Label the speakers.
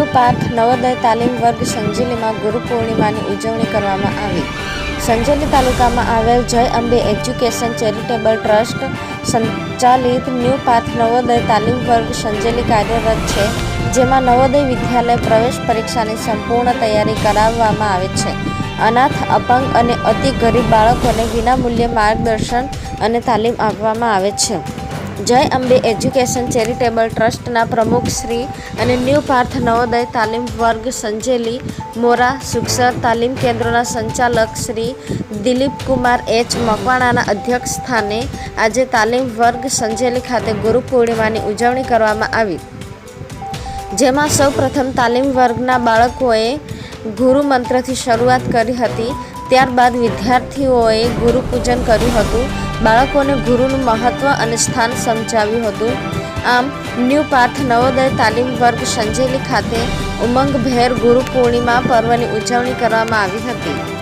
Speaker 1: New Parth Navodaya તાલીમ વર્ગ સંજેલીમાં ગુરુ પૂર્ણિમાની ઉજવણી કરવામાં આવી। સંજેલી તાલુકામાં આવેલ જય અંબે એજ્યુકેશન ચેરિટેબલ ટ્રસ્ટ સંચાલિત ન્યૂ પાર્થ નવોદય તાલીમ વર્ગ સંજેલી કાર્યરત છે, જેમાં નવોદય વિદ્યાલય પ્રવેશ પરીક્ષાની સંપૂર્ણ તૈયારી કરાવવામાં આવે છે। અનાથ, અપંગ અને અતિ ગરીબ બાળકોને વિનામૂલ્યે માર્ગદર્શન અને તાલીમ આપવામાં આવે છે। જય અંબે એજ્યુકેશન ચેરિટેબલ ટ્રસ્ટના પ્રમુખ શ્રી અને ન્યૂ પાર્થ નવોદય તાલીમ વર્ગ સંજેલી મોરા સુક્ષર તાલીમ કેન્દ્રોના સંચાલક શ્રી દિલીપકુમાર એચ મકવાણાના અધ્યક્ષ સ્થાને આજે તાલીમ વર્ગ સંજેલી ખાતે ગુરુ પૂર્ણિમાની ઉજવણી કરવામાં આવી, જેમાં સૌપ્રથમ તાલીમ વર્ગના બાળકોએ ગુરુ મંત્રથી શરૂઆત કરી હતી। ત્યારબાદ વિદ્યાર્થીઓએ ગુરુ પૂજન કર્યું હતું, બાળકોને ગુરુનું મહત્વ અને સ્થાન સમજાવ્યું હતું। આમ ન્યૂ પાર્થ નવોદય તાલીમ વર્ગ સંજેલી ખાતે ઉમંગભેર ગુરુ પૂર્ણિમા પર્વની ઉજવણી કરવામાં આવી હતી।